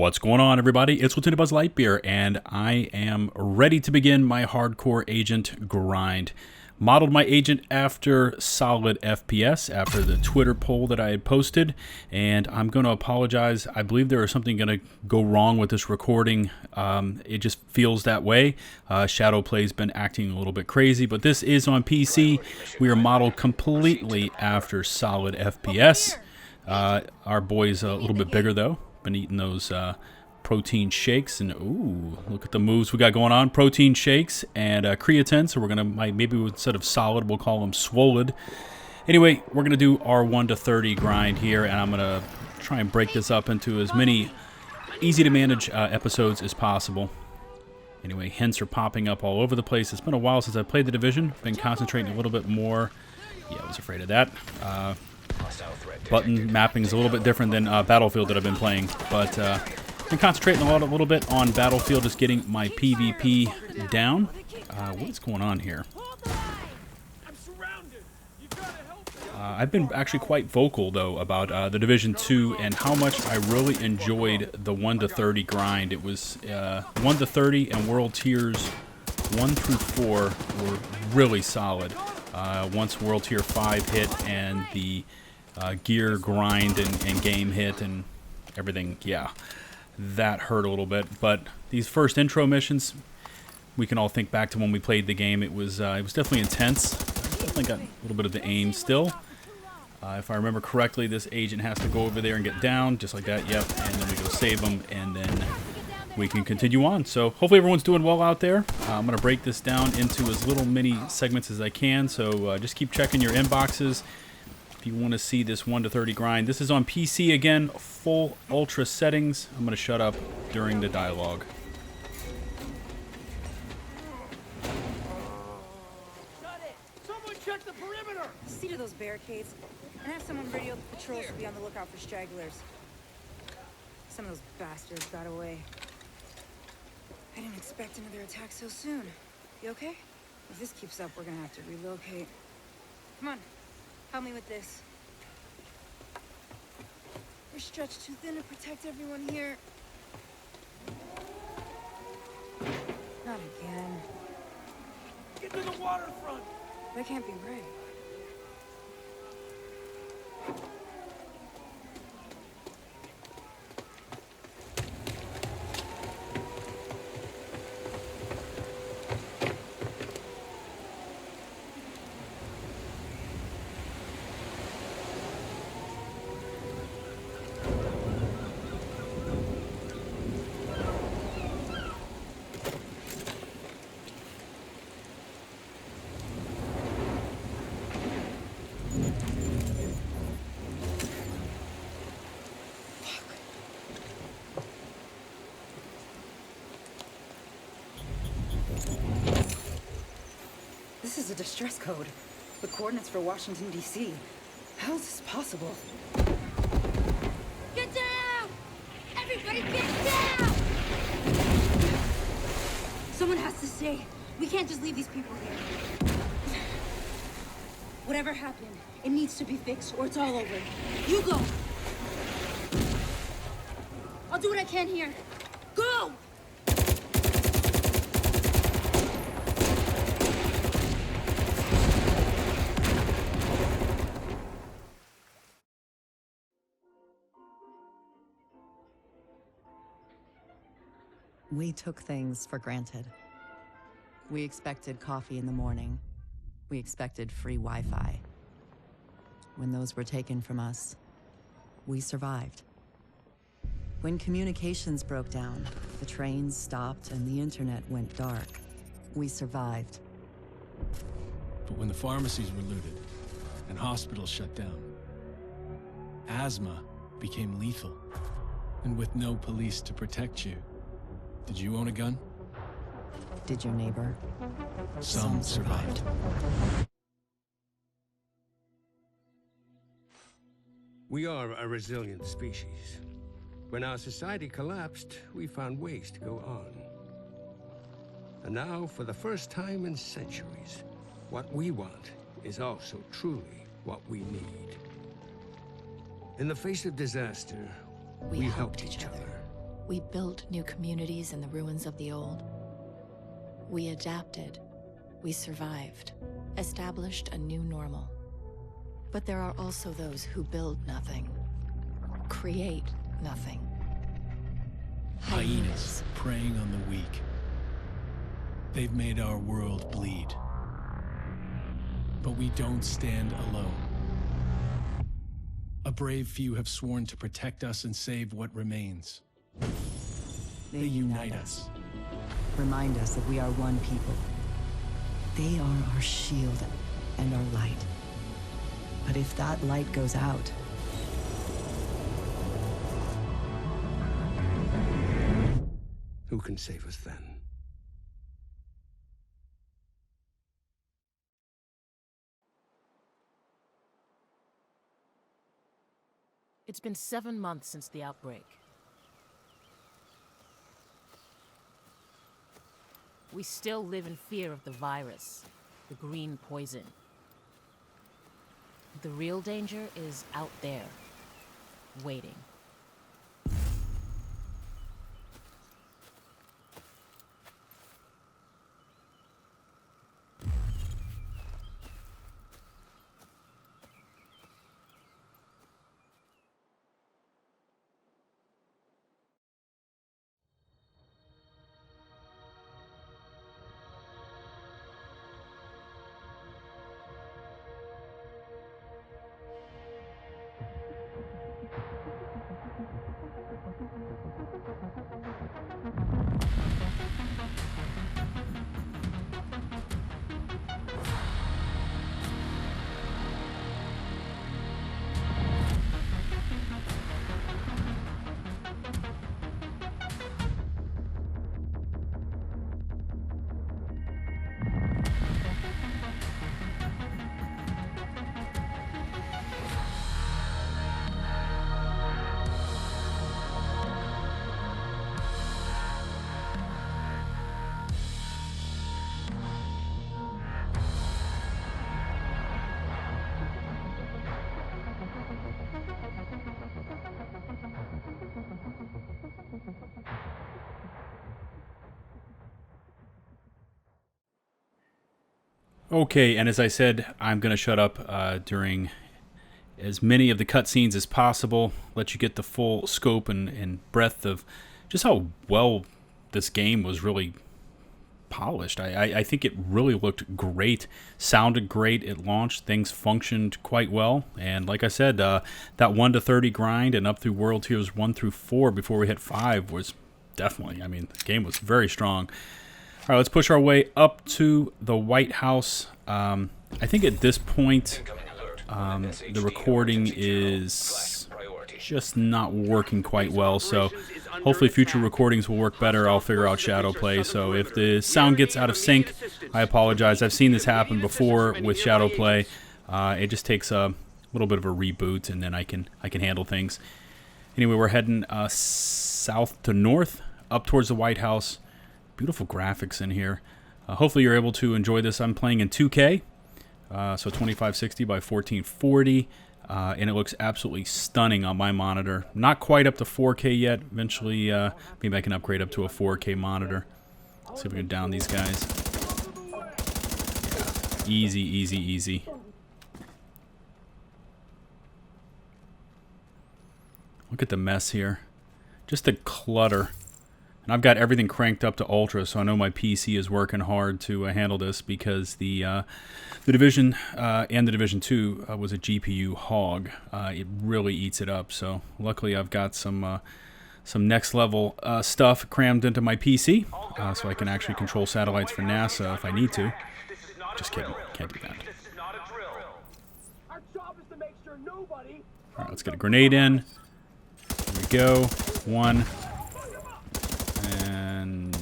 What's going on, everybody? It's LtBuzzLitebeer, and I am ready to begin my hardcore agent grind. Modeled my agent after solid FPS, after the Twitter poll that I had posted, and I'm going to apologize. I believe there is something going to go wrong with this recording. It just feels that way. Shadowplay's been acting a little bit crazy, but this is on PC. We are modeled completely after solid FPS. Our boy's a little bit bigger, though. Been eating those protein shakes, and ooh, look at the moves we got going on. Protein shakes and creatine, so we're gonna maybe instead of solid we'll call them swoled. Anyway, we're gonna do our 1 to 30 grind here, and I'm gonna try and break this up into as many easy to manage episodes as possible. Anyway, hints are popping up all over the place. It's been a while since I played the Division. Been concentrating a little bit more. Yeah, I was afraid of that. Button mapping is a little bit different than Battlefield that I've been playing, but been concentrating a little bit on Battlefield, just getting my PvP down. What's going on here? I've been actually quite vocal, though, about the Division 2 and how much I really enjoyed the 1 to 30 grind. It was 1 to 30 and World Tiers 1 through 4 were really solid. Once World Tier 5 hit and the gear grind and game hit and everything, yeah, that hurt a little bit. But these first intro missions, we can all think back to when we played the game. It was definitely intense. Definitely got a little bit of the aim still. If I remember correctly, this agent has to go over there and get down, just like that, yep, and then we go save them, and then we can continue on. So hopefully everyone's doing well out there. I'm going to break this down into as little mini segments as I can, so just keep checking your inboxes if you want to see this 1 to 30 grind. This is on PC again, full ultra settings. I'm going to shut up during the dialogue. Shut it! Someone check the perimeter! See to those barricades, and have someone radio the patrols to be on the lookout for stragglers. Some of those bastards got away. I didn't expect another attack so soon. You okay? If this keeps up, we're gonna have to relocate. Come on, help me with this. We're stretched too thin to protect everyone here. Not again. Get to the waterfront! That can't be right. This is a distress code. The coordinates for Washington, D.C. How is this possible? Get down! Everybody get down! Someone has to stay. We can't just leave these people here. Whatever happened, it needs to be fixed or it's all over. You go! I'll do what I can here. Go! We took things for granted. We expected coffee in the morning. We expected free Wi-Fi. When those were taken from us, we survived. When communications broke down, the trains stopped and the internet went dark, we survived. But when the pharmacies were looted and hospitals shut down, asthma became lethal. And with no police to protect you, did you own a gun? Did your neighbor? Some survived. We are a resilient species. When our society collapsed, we found ways to go on. And now, for the first time in centuries, what we want is also truly what we need. In the face of disaster, we helped each other. We built new communities in the ruins of the old. We adapted. We survived. Established a new normal. But there are also those who build nothing. Create nothing. Hyenas preying on the weak. They've made our world bleed. But we don't stand alone. A brave few have sworn to protect us and save what remains. They unite us. Remind us that we are one people. They are our shield and our light. But if that light goes out, Who can save us then? It's been 7 months since the outbreak. We still live in fear of the virus, the green poison. The real danger is out there, waiting. Okay, and as I said, I'm going to shut up during as many of the cutscenes as possible, let you get the full scope and breadth of just how well this game was really polished. I think it really looked great, sounded great at launch, things functioned quite well, and like I said, that 1 to 30 grind and up through World Tiers 1 through 4 before we hit 5 was definitely, I mean, the game was very strong. All right, let's push our way up to the White House. I think at this point, the recording is just not working quite well, so hopefully future recordings will work better. I'll figure out shadow play, so if the sound gets out of sync, I apologize. I've seen this happen before with shadow play. It just takes a little bit of a reboot, and then I can handle things. Anyway, we're heading south to north, up towards the White House. Beautiful graphics in here. Hopefully you're able to enjoy this. I'm playing in 2K, so 2560 by 1440, and it looks absolutely stunning on my monitor. Not quite up to 4K yet. Eventually, maybe I can upgrade up to a 4K monitor. See if we can down these guys. Yeah. Easy, easy, easy. Look at the mess here. Just the clutter. And I've got everything cranked up to ultra, so I know my PC is working hard to handle this because the Division and the Division 2 was a GPU hog. It really eats it up. So luckily, I've got some next level stuff crammed into my PC, so I can actually control satellites for NASA if I need to. Just kidding, can't do that. All right, let's get a grenade in. Here we go. 1. And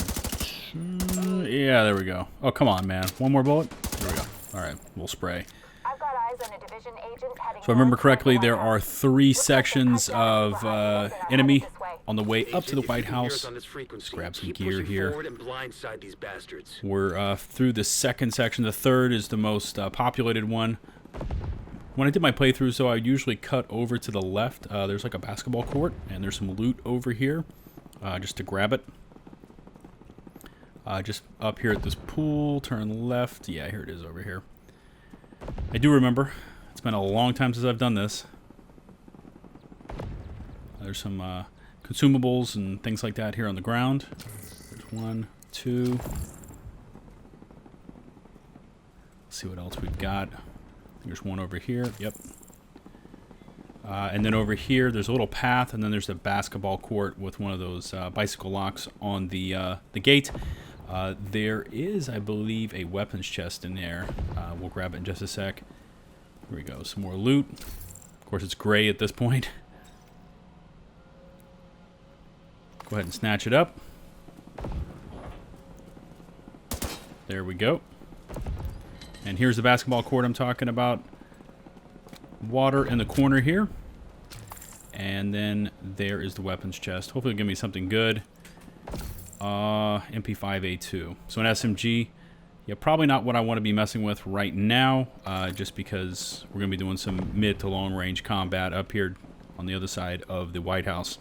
yeah, there we go. Oh, come on, man. One more bullet. There we go. All right, we'll spray. I've got eyes on a division agent heading. So I remember correctly, there are 3 sections of enemy on the way up to the White House. Let's grab some gear here. We're through the second section. The third is the most populated one. When I did my playthrough, so I usually cut over to the left. There's like a basketball court, and there's some loot over here. just to grab it. Just up here at this pool, turn left. Yeah, here it is over here. I do remember. It's been a long time since I've done this. There's some consumables and things like that here on the ground. There's 1, 2. Let's see what else we've got. There's one over here. Yep. And then over here, there's a little path, and then there's a basketball court with one of those bicycle locks on the gate. There is, I believe, a weapons chest in there. We'll grab it in just a sec. Here we go. Some more loot. Of course, it's gray at this point. Go ahead and snatch it up. There we go. And here's the basketball court I'm talking about. Water in the corner here. And then there is the weapons chest. Hopefully it'll give me something good. MP5A2. So an SMG. Yeah, probably not what I want to be messing with right now. Just because we're going to be doing some mid to long range combat up here on the other side of the White House.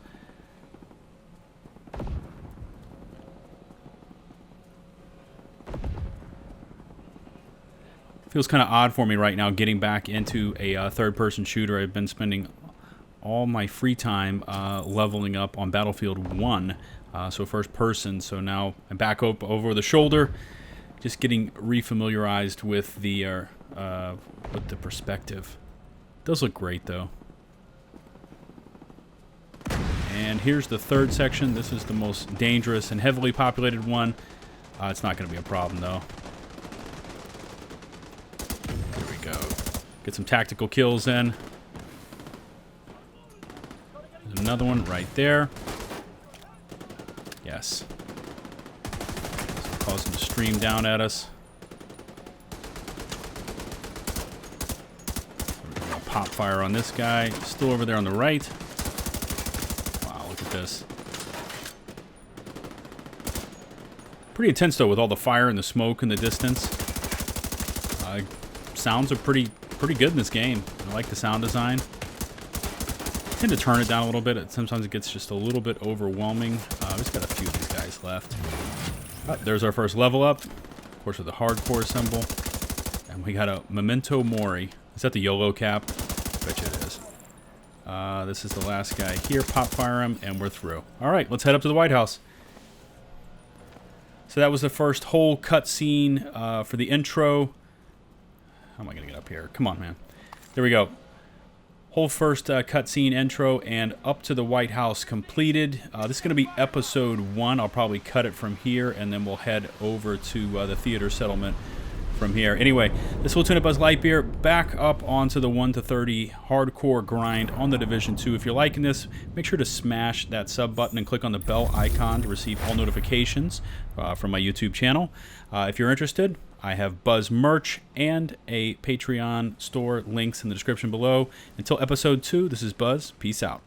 Feels kind of odd for me right now getting back into a third-person shooter. I've been spending all my free time leveling up on Battlefield 1, so first person. So now I'm back up over the shoulder, just getting refamiliarized with the perspective. It does look great though. And here's the third section. This is the most dangerous and heavily populated one. It's not going to be a problem though. Get some tactical kills in. There's another one right there. Yes. Cause them to stream down at us. I'll pop fire on this guy. Still over there on the right. Wow, look at this. Pretty intense though with all the fire and the smoke in the distance. Sounds are pretty good in this game. I like the sound design. I tend to turn it down a little bit. Sometimes it gets just a little bit overwhelming. We've just got a few of these guys left. There's our first level up. Of course, with the hardcore symbol. And we got a Memento Mori. Is that the YOLO cap? Bet you it is. This is the last guy here. Pop fire him, and we're through. All right, let's head up to the White House. So that was the first whole cutscene for the intro. How am I going to get up here? Come on, man. There we go. Whole first cutscene intro and up to the White House completed. This is going to be episode 1. I'll probably cut it from here, and then we'll head over to the theater settlement from here. Anyway, this is Lieutenant BuzzLitebeer back up onto the 1 to 30 hardcore grind on the Division 2. If you're liking this, make sure to smash that sub button and click on the bell icon to receive all notifications from my YouTube channel. If you're interested, I have Buzz merch and a Patreon store, links in the description below. Until episode 2, this is Buzz. Peace out.